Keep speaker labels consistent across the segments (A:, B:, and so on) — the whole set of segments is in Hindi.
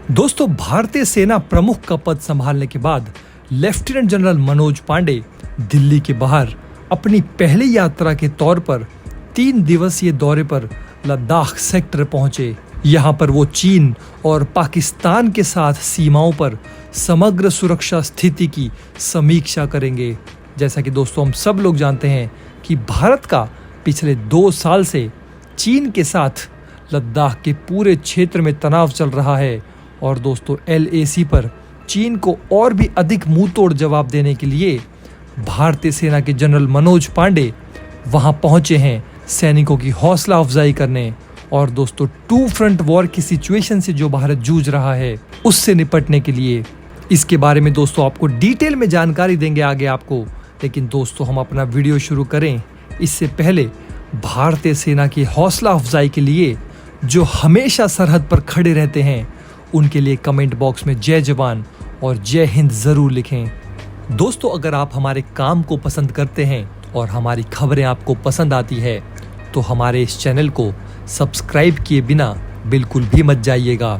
A: दोस्तों, भारतीय सेना प्रमुख का पद संभालने के बाद लेफ्टिनेंट जनरल मनोज पांडे दिल्ली के बाहर अपनी पहली यात्रा के तौर पर 3 दिवसीय दौरे पर लद्दाख सेक्टर पहुंचे। यहां पर वो चीन और पाकिस्तान के साथ सीमाओं पर समग्र सुरक्षा स्थिति की समीक्षा करेंगे। जैसा कि दोस्तों हम सब लोग जानते हैं कि भारत का पिछले 2 साल से चीन के साथ लद्दाख के पूरे क्षेत्र में तनाव चल रहा है और दोस्तों LAC पर चीन को और भी अधिक मुंह तोड़ जवाब देने के लिए भारतीय सेना के जनरल मनोज पांडे वहां पहुंचे हैं सैनिकों की हौसला अफजाई करने और दोस्तों 2 फ्रंट वॉर की सिचुएशन से जो भारत जूझ रहा है उससे निपटने के लिए। इसके बारे में दोस्तों आपको डिटेल में जानकारी देंगे आगे आपको, लेकिन दोस्तों हम अपना वीडियो शुरू करें इससे पहले भारतीय सेना की हौसला अफजाई के लिए जो हमेशा सरहद पर खड़े रहते हैं उनके लिए कमेंट बॉक्स में जय जवान और जय हिंद जरूर लिखें। दोस्तों, अगर आप हमारे काम को पसंद करते हैं और हमारी खबरें आपको पसंद आती है तो हमारे इस चैनल को सब्सक्राइब किए बिना बिल्कुल भी मत जाइएगा।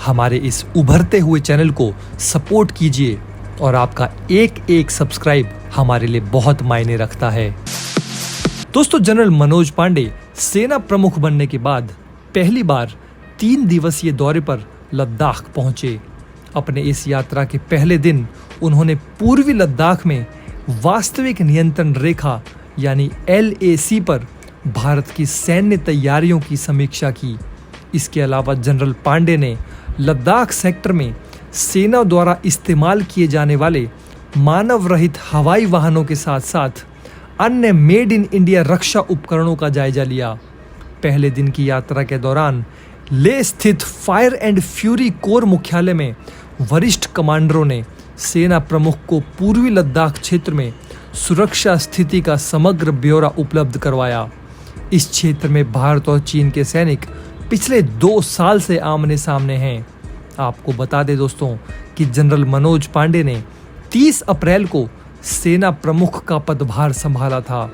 A: हमारे इस उभरते हुए चैनल को सपोर्ट कीजिए और आपका एक सब्सक्राइब हमारे लिए बहुत मायने रखता है। दोस्तों, जनरल मनोज पांडे सेना प्रमुख बनने के बाद पहली बार 3 दिवसीय दौरे पर लद्दाख पहुंचे। अपने इस यात्रा के पहले दिन उन्होंने पूर्वी लद्दाख में वास्तविक नियंत्रण रेखा यानी LAC पर भारत की सैन्य तैयारियों की समीक्षा की। इसके अलावा जनरल पांडे ने लद्दाख सेक्टर में सेना द्वारा इस्तेमाल किए जाने वाले मानव रहित हवाई वाहनों के साथ साथ अन्य मेड इन इंडिया रक्षा उपकरणों का जायजा लिया। पहले दिन की यात्रा के दौरान लेह स्थित फायर एंड फ्यूरी कोर मुख्यालय में वरिष्ठ कमांडरों ने सेना प्रमुख को पूर्वी लद्दाख क्षेत्र में सुरक्षा स्थिति का समग्र ब्यौरा उपलब्ध करवाया। इस क्षेत्र में भारत और चीन के सैनिक पिछले 2 साल से आमने सामने हैं। आपको बता दें दोस्तों कि जनरल मनोज पांडे ने 30 अप्रैल को सेना प्रमुख का पदभार संभाला था।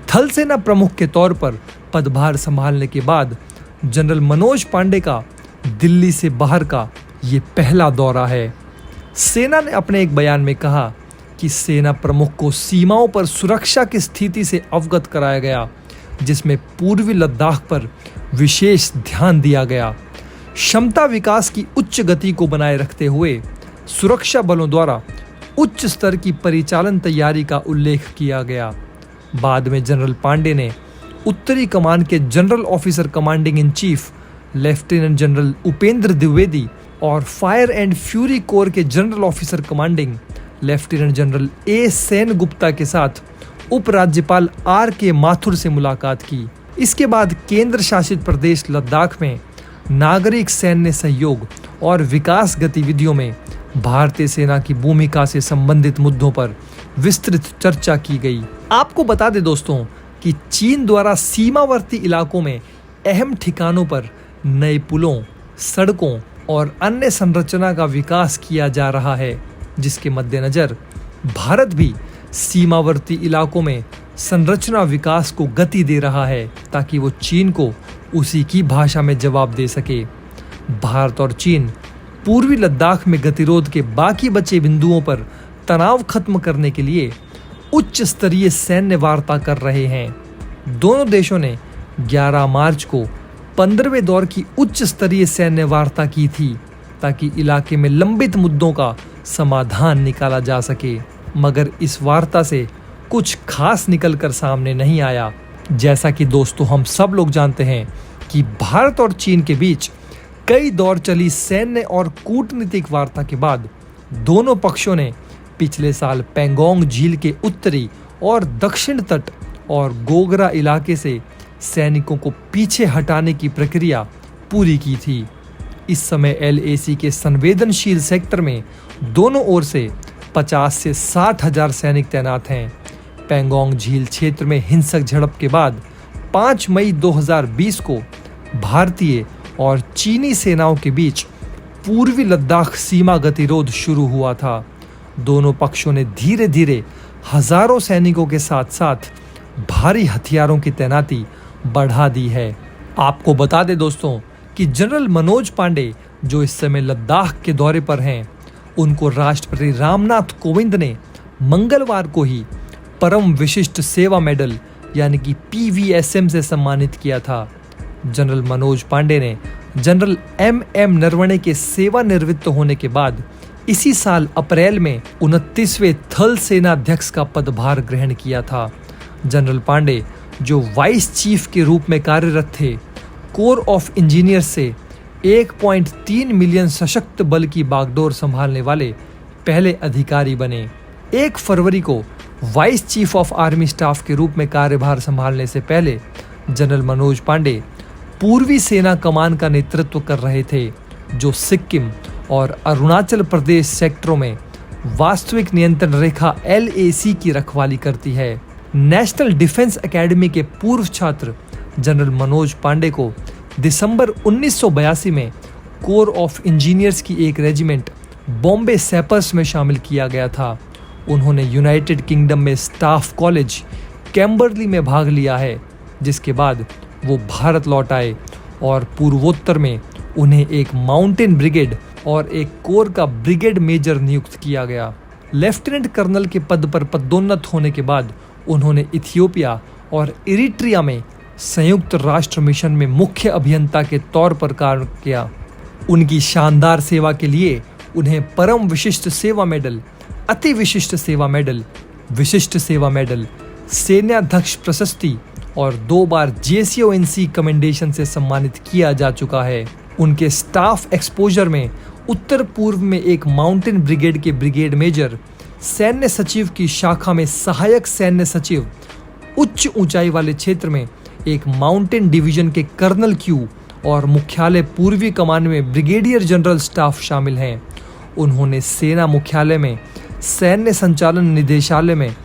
A: थल सेना प्रमुख के तौर पर पदभार संभालने के बाद जनरल मनोज पांडे का दिल्ली से बाहर का ये पहला दौरा है। सेना ने अपने एक बयान में कहा कि सेना प्रमुख को सीमाओं पर सुरक्षा की स्थिति से अवगत कराया गया, जिसमें पूर्वी लद्दाख पर विशेष ध्यान दिया गया। क्षमता विकास की उच्च गति को बनाए रखते हुए सुरक्षा बलों द्वारा उच्च स्तर की परिचालन तैयारी का उल्लेख किया गया। बाद में जनरल पांडे ने उत्तरी कमान के general officer commanding in chief lieutenant general Upendra Dwivedi और फायर एंड फ्यूरी कोर के general officer commanding lieutenant general A Sen Gupta के साथ उपराज्यपाल RK माथुर से मुलाकात की। इसके बाद केंद्र शासित प्रदेश लद्दाख में नागरिक सैन्य सहयोग और विकास गतिविधियों में भारतीय सेना की भूमिका से संबंधित मुद्दों पर विस्तृत चर्चा की गई। आपको बता दें दोस्तों कि चीन द्वारा सीमावर्ती इलाकों में अहम ठिकानों पर नए पुलों, सड़कों और अन्य संरचना का विकास किया जा रहा है, जिसके मद्देनजर भारत भी सीमावर्ती इलाकों में संरचना विकास को गति दे रहा है ताकि वो चीन को उसी की भाषा में जवाब दे सके। भारत और चीन पूर्वी लद्दाख में गतिरोध के बाकी बचे बिंदुओं पर तनाव खत्म करने के लिए उच्च स्तरीय सैन्य वार्ता कर रहे हैं। दोनों देशों ने 11 मार्च को 15वें दौर की उच्च स्तरीय सैन्य वार्ता की थी ताकि इलाके में लंबित मुद्दों का समाधान निकाला जा सके, मगर इस वार्ता से कुछ खास निकलकर सामने नहीं आया। जैसा कि दोस्तों हम सब लोग जानते हैं कि भारत और चीन के बीच कई दौर चली सैन्य और कूटनीतिक वार्ता के बाद दोनों पक्षों ने पिछले साल पैंगोंग झील के उत्तरी और दक्षिण तट और गोगरा इलाके से सैनिकों को पीछे हटाने की प्रक्रिया पूरी की थी। इस समय LAC के संवेदनशील सेक्टर में दोनों ओर से 50 से 60 हजार सैनिक तैनात हैं। पैंगोंग झील क्षेत्र में हिंसक झड़प के बाद 5 मई 2020 को भारतीय और चीनी सेनाओं के बीच पूर्वी लद्दाख सीमा गतिरोध शुरू हुआ था। दोनों पक्षों ने धीरे धीरे हजारों सैनिकों के साथ साथ भारी हथियारों की तैनाती बढ़ा दी है। आपको बता दें दोस्तों कि जनरल मनोज पांडे जो इस समय लद्दाख के दौरे पर हैं, उनको राष्ट्रपति रामनाथ कोविंद ने मंगलवार को ही परम विशिष्ट सेवा मेडल यानी कि PVSM से सम्मानित किया था। जनरल मनोज पांडे ने जनरल MM नरवणे के सेवानिवृत्त होने के बाद इसी साल अप्रैल में 29वें थल सेनाध्यक्ष का पदभार ग्रहण किया था। जनरल पांडे, जो वाइस चीफ के रूप में कार्यरत थे, कोर ऑफ इंजीनियर्स से 1.3 मिलियन सशक्त बल की बागडोर संभालने वाले पहले अधिकारी बने। 1 फरवरी को vice chief of army staff के रूप में कार्यभार संभालने से पहले जनरल मनोज पांडे पूर्वी सेना कमान का नेतृत्व कर रहे थे, जो सिक्किम और अरुणाचल प्रदेश सेक्टरों में वास्तविक नियंत्रण रेखा LAC की रखवाली करती है। नेशनल डिफेंस एकेडमी के पूर्व छात्र जनरल मनोज पांडे को दिसंबर 1982 में कोर ऑफ इंजीनियर्स की एक रेजिमेंट बॉम्बे सैपर्स में शामिल किया गया था। उन्होंने यूनाइटेड किंगडम में स्टाफ कॉलेज कैम्बरली में भाग लिया है, जिसके बाद वो भारत लौट आए और पूर्वोत्तर में उन्हें एक माउंटेन ब्रिगेड और एक कोर का ब्रिगेड मेजर नियुक्त किया गया। लेफ्टिनेंट कर्नल के पद पर पदोन्नत होने के बाद उन्होंने इथियोपिया और इरिट्रिया में संयुक्त राष्ट्र मिशन में मुख्य अभियंता के तौर पर कार्य किया। उनकी शानदार सेवा के लिए उन्हें परम विशिष्ट सेवा मेडल, अति विशिष्ट सेवा मेडल, विशिष्ट सेवा मेडल, सेनाध्यक्ष प्रशस्ति और 2 बार JCONC कमेंडेशन से सम्मानित किया जा चुका है। उनके स्टाफ एक्सपोजर में उत्तर पूर्व में एक माउंटेन ब्रिगेड के ब्रिगेड मेजर, सैन्य सचिव की शाखा में सहायक सैन्य सचिव, उच्च ऊंचाई वाले क्षेत्र में एक माउंटेन डिवीजन के कर्नल क्यू और मुख्यालय पूर्वी कमान में ब्रिगेडियर जनरल स्टाफ शामिल हैं। उन्होंने सेना मुख्यालय में सैन्य संचालन निदेशालय में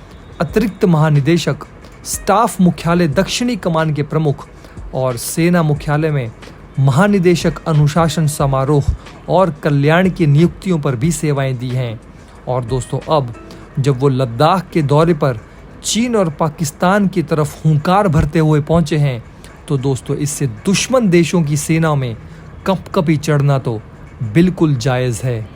A: अतिरिक्त महानिदेशक, स्टाफ मुख्यालय दक्षिणी कमान के प्रमुख और सेना मुख्यालय में महानिदेशक अनुशासन समारोह और कल्याण की नियुक्तियों पर भी सेवाएं दी हैं। और दोस्तों, अब जब वो लद्दाख के दौरे पर चीन और पाकिस्तान की तरफ हुंकार भरते हुए पहुंचे हैं, तो दोस्तों इससे दुश्मन देशों की सेनाओं में कंपकपी चढ़ना तो बिल्कुल जायज़ है।